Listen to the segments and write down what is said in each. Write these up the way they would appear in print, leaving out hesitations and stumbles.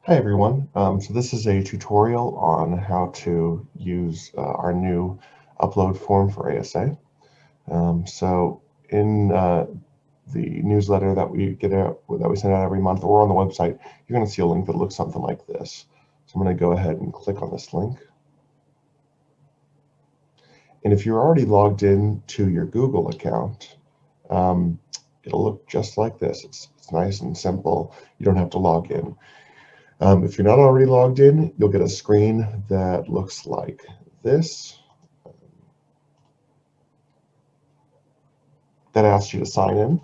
Hi everyone. So this is a tutorial on how to use our new upload form for ASA. So in the newsletter that we send out every month, or on the website, you're going to see a link that looks something like this. So I'm going to go ahead and click on this link. And if you're already logged in to your Google account, it'll look just like this. It's nice and simple. You don't have to log in. If you're not already logged in, you'll get a screen that looks like this that asks you to sign in.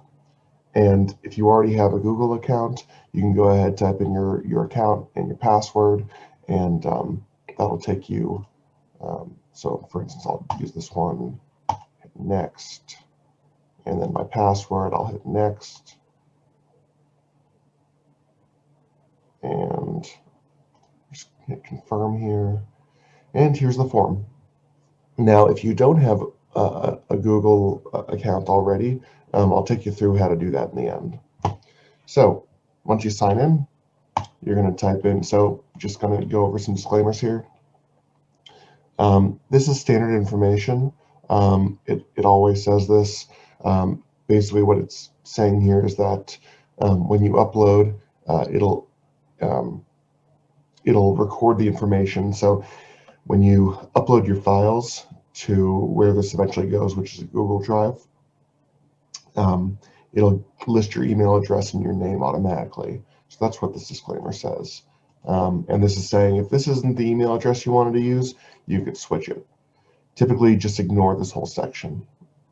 And if you already have a Google account, you can go ahead, type in your account and your password, and that'll take you. So for instance, I'll use this one, hit next, and then my password, I'll hit next. And just hit confirm here. And here's the form. Now, if you don't have a Google account already, I'll take you through how to do that in the end. So once you sign in, you're going to type in, so just going to go over some disclaimers here. This is standard information. It always says this. Basically what it's saying here is that when you upload, it'll record the information. So when you upload your files to where this eventually goes, which is a Google Drive, it'll list your email address and your name automatically. So that's what this disclaimer says. And this is saying if this isn't the email address you wanted to use, you could switch it. Typically, just ignore this whole section.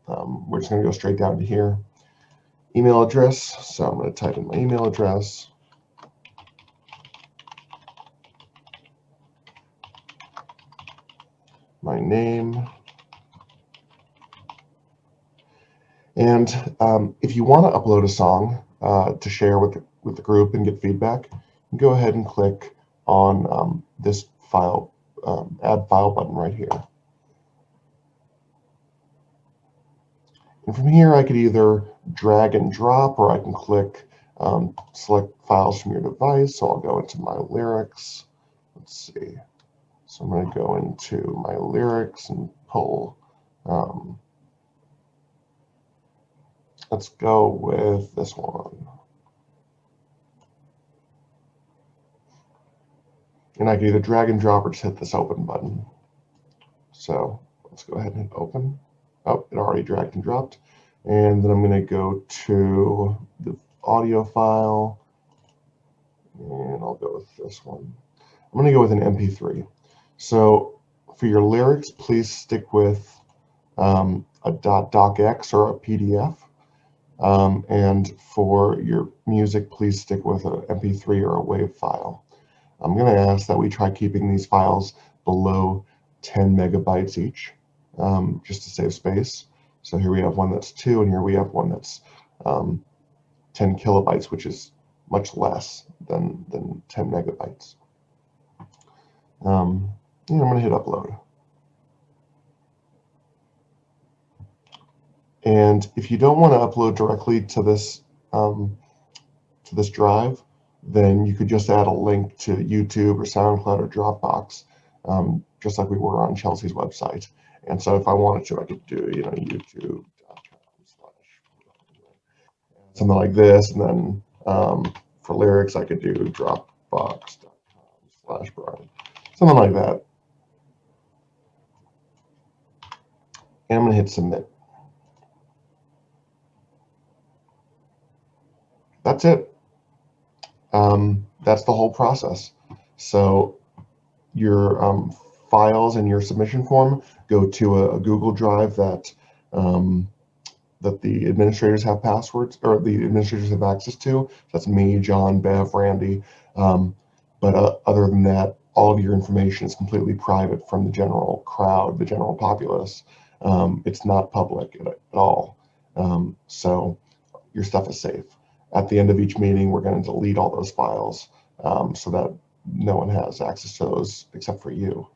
We're just going to go straight down to here. Email address. So I'm going to type in my email address. My name. And if you want to upload a song to share with the group and get feedback, go ahead and click on this file, add file button right here. And from here, I could either drag and drop, or I can click select files from your device. So I'll go into my lyrics. Let's see. So I'm going to go into my lyrics and pull. Let's go with this one. And I can either drag and drop or just hit this open button. So let's go ahead and hit open. Oh, it already dragged and dropped. And then I'm going to go to the audio file. And I'll go with this one. I'm going to go with an MP3. So for your lyrics, please stick with a .docx or a PDF. And for your music, please stick with an MP3 or a WAV file. I'm going to ask that we try keeping these files below 10 megabytes each, just to save space. So here we have one that's 2, and here we have one that's 10 kilobytes, which is much less than 10 megabytes. I'm going to hit upload. And if you don't want to upload directly to this drive, then you could just add a link to YouTube or SoundCloud or Dropbox, just like we were on Chelsea's website. And so if I wanted to, I could do, YouTube.com/ something like this, and then for lyrics, I could do Dropbox.com/Brian, something like that. And I'm going to hit submit. That's it. That's the whole process. So your files and your submission form go to a Google Drive that the administrators have passwords, or the administrators have access to. That's me, John, Bev, Randy. But other than that, all of your information is completely private from the general crowd, the general populace. It's not public at all. So your stuff is safe. At the end of each meeting, we're going to delete all those files so that no one has access to those except for you.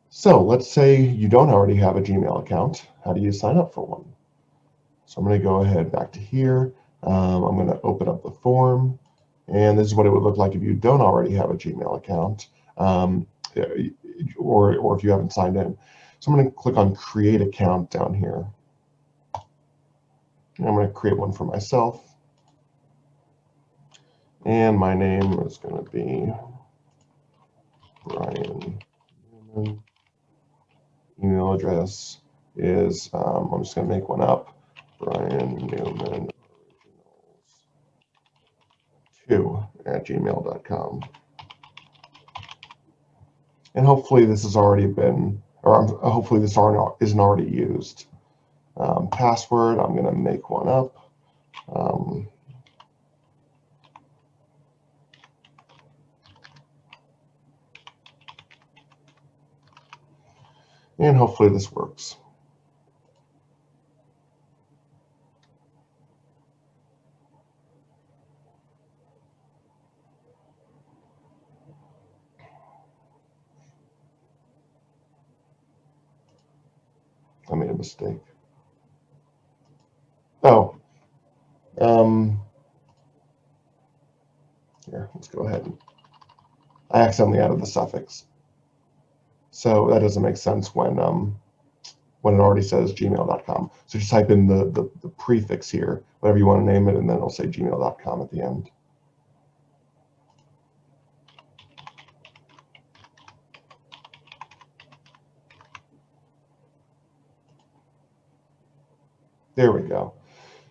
So let's say you don't already have a Gmail account. How do you sign up for one? So I'm going to go ahead back to here. I'm going to open up the form. And this is what it would look like if you don't already have a Gmail account, or if you haven't signed in. So I'm going to click on Create Account down here. And I'm going to create one for myself. And my name is going to be Brian Newman. Email address is, I'm just going to make one up, briannewmanoriginals2 @gmail.com. And hopefully this has already been, or hopefully this isn't already used. Password, I'm going to make one up. And hopefully this works. I made a mistake. Oh, here, let's go ahead. I accidentally added the suffix. So that doesn't make sense when it already says gmail.com. So just type in the prefix here, whatever you want to name it, and then it'll say gmail.com at the end. There we go.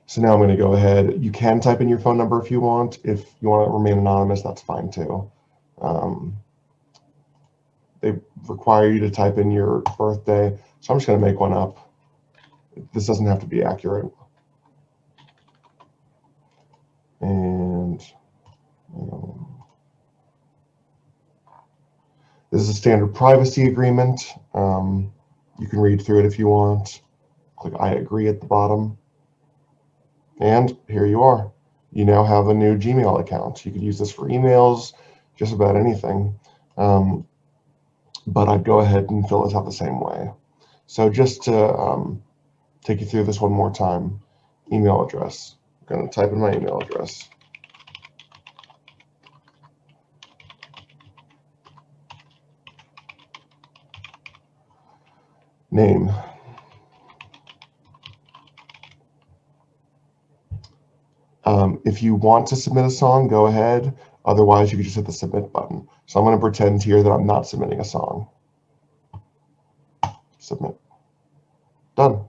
So now I'm going to go ahead. You can type in your phone number if you want. If you want to remain anonymous, that's fine too. They require you to type in your birthday, so I'm just going to make one up. This doesn't have to be accurate. And this is a standard privacy agreement. You can read through it if you want. Click I agree at the bottom. And here you are. You now have a new Gmail account. You could use this for emails, just about anything. But I'd go ahead and fill this out the same way. So just to take you through this one more time, email address. I'm going to type in my email address. Name. If you want to submit a song, go ahead. Otherwise, you can just hit the submit button. So I'm going to pretend here that I'm not submitting a song. Submit. Done.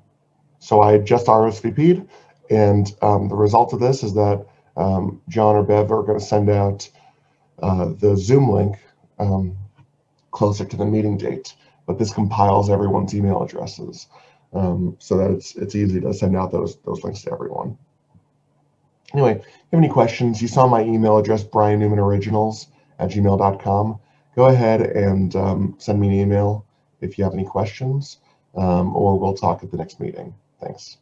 So I just RSVP'd, and the result of this is that John or Bev are going to send out the Zoom link closer to the meeting date. But this compiles everyone's email addresses so that it's easy to send out those links to everyone. Anyway, if you have any questions, you saw my email address, briannewmanoriginals @gmail.com. Go ahead and send me an email if you have any questions, or we'll talk at the next meeting. Thanks.